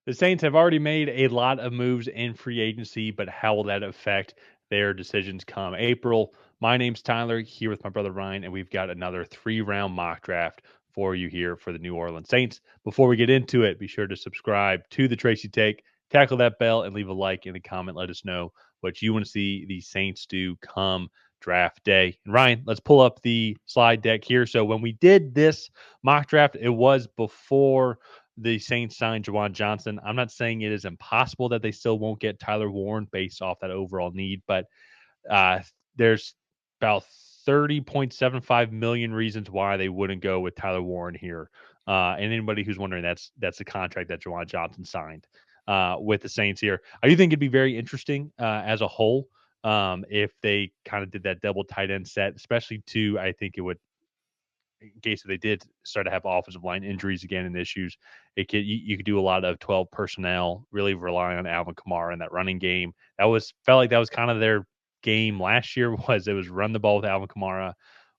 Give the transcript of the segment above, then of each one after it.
The Saints have already made a lot of moves in free agency, but how will that affect their decisions come April? My name's Tyler, here with my brother Ryan, and we've got another 3-round mock draft for you here for the New Orleans Saints. Before we get into it, be sure to subscribe to the Tracy Take, tackle that bell, and leave a like in the comment. Let us know what you want to see the Saints do come draft day. And Ryan, let's pull up the slide deck here. So when we did this mock draft, it was before the Saints signed Juwan Johnson. I'm not saying it is impossible that they still won't get Tyler Warren based off that overall need, but uh, there's about 30.75 million reasons why they wouldn't go with Tyler Warren here. And anybody who's wondering, that's the contract that Juwan Johnson signed with the Saints here. I do think it'd be very interesting as a whole if they kind of did that double tight end set, especially to, I think it would, in case if they did start to have offensive line injuries again and issues, you could do a lot of 12 personnel, really relying on Alvin Kamara in that running game. Felt like that was kind of their game last year. Was it was run the ball with Alvin Kamara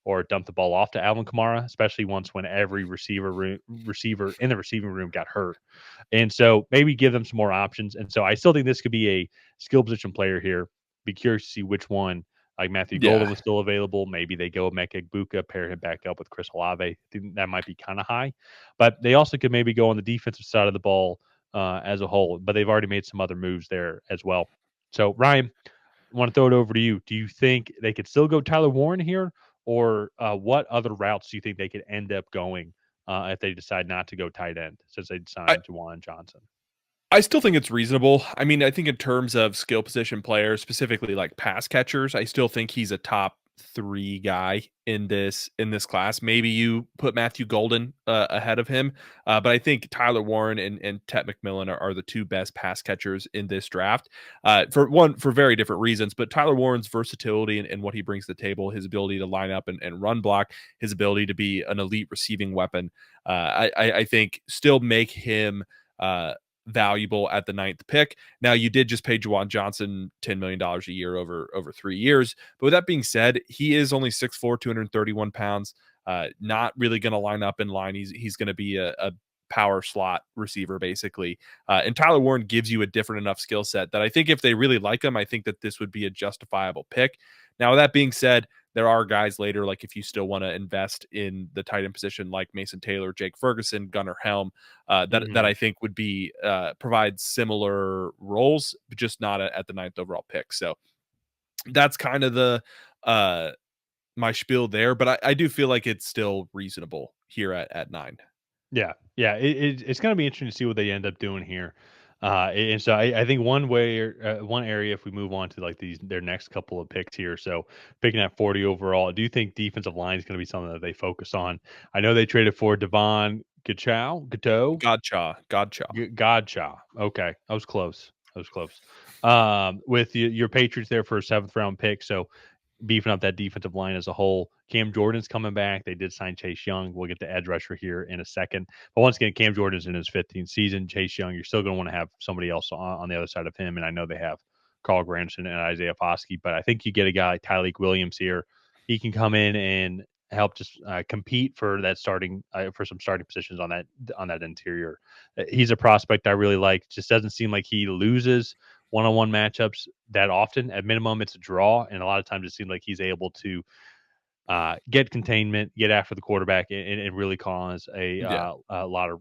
or dump the ball off to Alvin Kamara, especially once when every receiver in the receiving room got hurt. And so maybe give them some more options. And so I still think this could be a skill position player here. Be curious to see which one. Like Matthew Golden Yeah. was still available. Maybe they go Meka Buka, pair him back up with Chris Olave. I think that might be kind of high. But they also could maybe go on the defensive side of the ball as a whole. But they've already made some other moves there as well. So, Ryan, I want to throw it over to you. Do you think they could still go Tyler Warren here? Or what other routes do you think they could end up going if they decide not to go tight end since they I, signed Juwan Johnson? I still think it's reasonable. I mean, I think in terms of skill position players, specifically like pass catchers, I still think he's a top 3 guy in this class. Maybe you put Matthew Golden ahead of him, but I think Tyler Warren and Tet McMillan are the 2 best pass catchers in this draft. For very different reasons, but Tyler Warren's versatility and what he brings to the table, his ability to line up and run block, his ability to be an elite receiving weapon, I think still make him valuable at the 9th pick. Now, you did just pay Juwan Johnson $10 million a year over 3 years. But with that being said, he is only 6'4", 231 pounds. Not really going to line up in line. He's going to be a power slot receiver, basically. And Tyler Warren gives you a different enough skill set that I think if they really like him, I think that this would be a justifiable pick. Now, with that being said, there are guys later, like if you still want to invest in the tight end position, like Mason Taylor, Jake Ferguson, Gunnar Helm, that I think would be provide similar roles, but just not at the 9th overall pick. So that's kind of the my spiel there, but I do feel like it's still reasonable here at 9. Yeah, yeah, it's going to be interesting to see what they end up doing here. And so I think one area, if we move on to like their next couple of picks here, so picking at 40 overall, I do think defensive line is going to be something that they focus on. I know they traded for Devon Gateau, Godchaw. Godchaw. Okay, I was close. I was close. With your Patriots there for a 7th round pick, so beefing up that defensive line as a whole. Cam Jordan's coming back. They did sign Chase Young. We'll get the edge rusher here in a second. But once again, Cam Jordan's in his 15th season. Chase Young, you're still going to want to have somebody else on the other side of him. And I know they have Carl Granderson and Isaiah Foskey, but I think you get a guy like Tyleik Williams here. He can come in and help just compete for that starting for some starting positions on that interior. He's a prospect I really like. Just doesn't seem like he loses one-on-one matchups that often. At minimum, it's a draw, and a lot of times it seems like he's able to get containment, get after the quarterback, and really cause Yeah. a lot of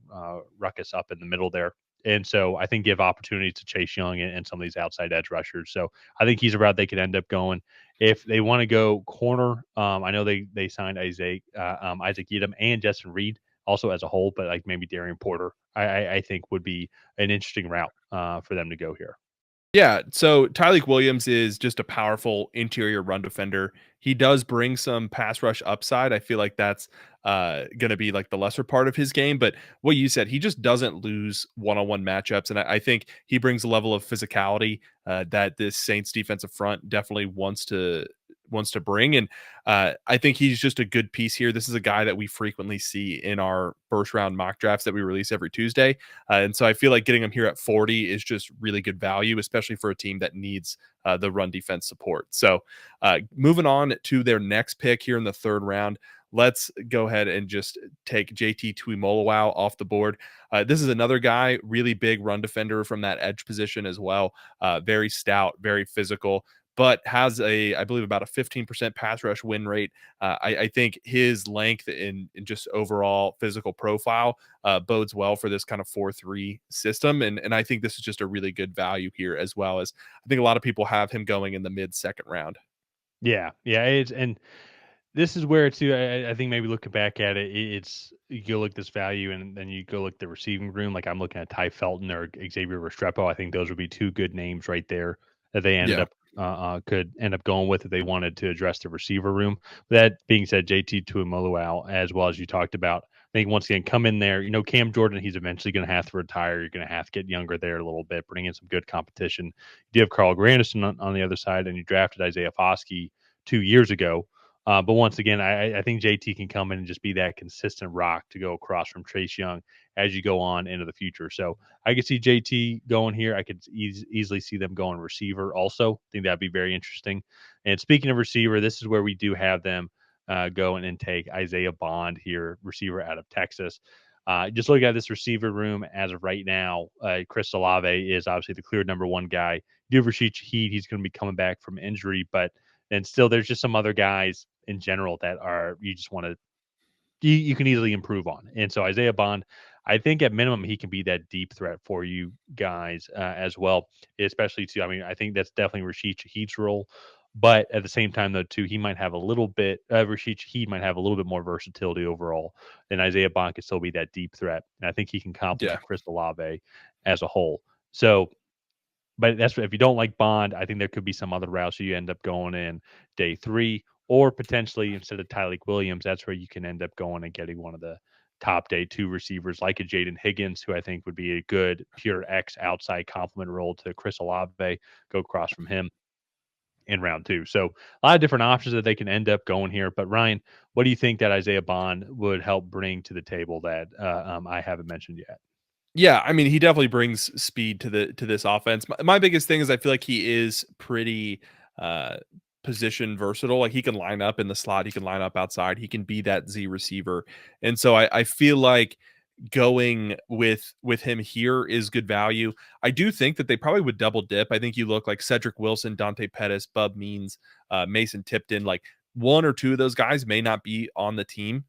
ruckus up in the middle there. And so I think give opportunities to Chase Young and some of these outside edge rushers. So I think he's a route they could end up going. If they want to go corner, I know they signed Isaac Yiadom and Justin Reed also as a whole, but like maybe Darian Porter, I think would be an interesting route for them to go here. Yeah, so Tyleik Williams is just a powerful interior run defender. He does bring some pass rush upside. I feel like that's going to be like the lesser part of his game. But what you said, he just doesn't lose one-on-one matchups, and I think he brings a level of physicality that this Saints defensive front definitely wants to bring. And I think he's just a good piece here. This is a guy that we frequently see in our first round mock drafts that we release every Tuesday. And so I feel like getting him here at 40 is just really good value, especially for a team that needs the run defense support. So moving on to their next pick here in the 3rd round, let's go ahead and just take JT Tuimoloau off the board. This is another guy, really big run defender from that edge position as well. Very stout, very physical, but has I believe, about a 15% pass rush win rate. I think his length and just overall physical profile bodes well for this kind of 4-3 system. And I think this is just a really good value here, as well as I think a lot of people have him going in the mid-second round. Yeah, yeah, and this is where it's I think maybe looking back at it, it's you go look this value and then you go look the receiving room. Like I'm looking at Ty Felton or Xavier Restrepo. I think those would be two good names right there that they ended Yeah. up could end up going with if they wanted to address the receiver room. That being said, JT Tuimoloau, as well as you talked about, I think once again come in there. You know, Cam Jordan, he's eventually going to have to retire. You're going to have to get younger there a little bit, bring in some good competition. You do have Carl Granderson on the other side, and you drafted Isaiah Foskey 2 years ago. But once again, I think JT can come in and just be that consistent rock to go across from Trace Young as you go on into the future. So I could see JT going here. I could easily see them going receiver also. I think that'd be very interesting. And speaking of receiver, this is where we do have them go and take Isaiah Bond here, receiver out of Texas. Just looking at this receiver room as of right now, Chris Olave is obviously the clear number one guy. You do have Rashid Shaheed. He's going to be coming back from injury, but and still there's just some other guys in general that are you just want to you can easily improve on. And so Isaiah Bond, I think at minimum he can be that deep threat for you guys as well, especially too. I mean, I think that's definitely Rashid Shaheed's role. But at the same time, though, too, he might have a little bit. Rashid Shaheed might have a little bit more versatility overall, and Isaiah Bond could still be that deep threat. And I think he can Yeah. complement Chris Olave as a whole. So but that's if you don't like Bond, I think there could be some other routes. So you end up going in day three, or potentially instead of Tyleik Williams, that's where you can end up going and getting one of the top day two receivers like a Jaden Higgins, who I think would be a good pure X outside complement role to Chris Olave, go across from him in round two. So a lot of different options that they can end up going here. But Ryan, what do you think that Isaiah Bond would help bring to the table that I haven't mentioned yet? Yeah, I mean, he definitely brings speed to this offense. My biggest thing is I feel like he is pretty uh position versatile. Like he can line up in the slot, he can line up outside, he can be that Z receiver. And so I feel like going with him here is good value. I do think that they probably would double dip. I think you look like Cedric Wilson, Dante Pettis, Bub Means, Mason Tipton, like one or two of those guys may not be on the team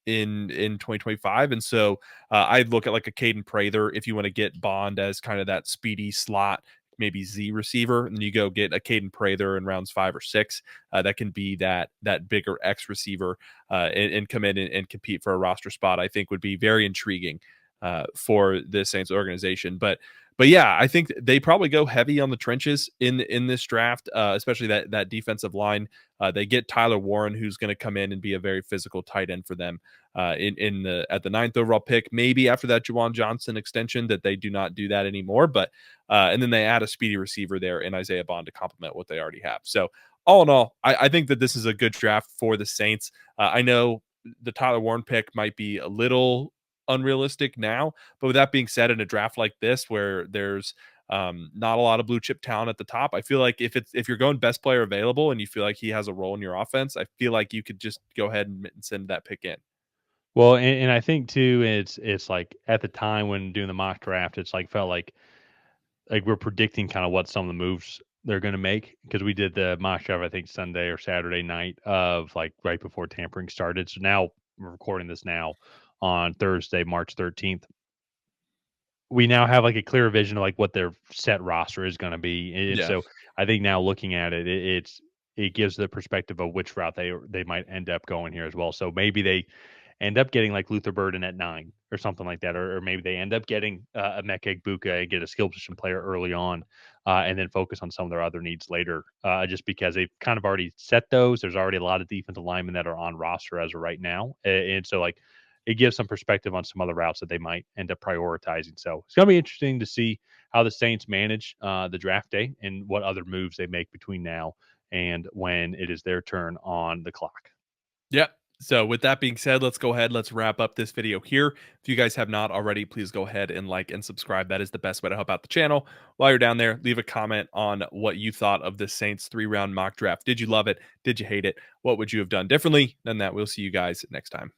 in 2025. And so I'd look at like a Caden Prather if you want to get Bond as kind of that speedy slot, maybe Z receiver, and you go get a Caden Prather in rounds 5 or 6. That can be that bigger X receiver and come in and compete for a roster spot. I think would be very intriguing for the Saints organization. But yeah, I think they probably go heavy on the trenches in this draft, especially that defensive line. They get Tyler Warren, who's going to come in and be a very physical tight end for them in the at the 9th overall pick. Maybe after that Juwan Johnson extension, that they do not do that anymore. But and then they add a speedy receiver there in Isaiah Bond to complement what they already have. So all in all, I think that this is a good draft for the Saints. I know the Tyler Warren pick might be a little unrealistic now, but with that being said, in a draft like this where there's not a lot of blue chip talent at the top, I feel like if you're going best player available and you feel like he has a role in your offense, I feel like you could just go ahead and send that pick in. Well, and I think too, it's like at the time when doing the mock draft, it's like felt like we're predicting kind of what some of the moves they're going to make because we did the mock draft I think Sunday or Saturday night of like right before tampering started. So now we're recording this now on Thursday, March 13th. We now have like a clear vision of like what their set roster is going to be, and Yeah. so I think now looking at it, it gives the perspective of which route they might end up going here as well. So maybe they end up getting like Luther Burden at 9 or something like that, or maybe they end up getting a Emeka Egbuka and get a skill position player early on, and then focus on some of their other needs later. Just because they've kind of already set those, there's already a lot of defensive linemen that are on roster as of right now, and so like it gives some perspective on some other routes that they might end up prioritizing. So it's going to be interesting to see how the Saints manage the draft day and what other moves they make between now and when it is their turn on the clock. Yeah. So with that being said, let's go ahead. Let's wrap up this video here. If you guys have not already, please go ahead and like and subscribe. That is the best way to help out the channel. While you're down there, leave a comment on what you thought of the Saints 3-round mock draft. Did you love it? Did you hate it? What would you have done differently? And that we'll see you guys next time.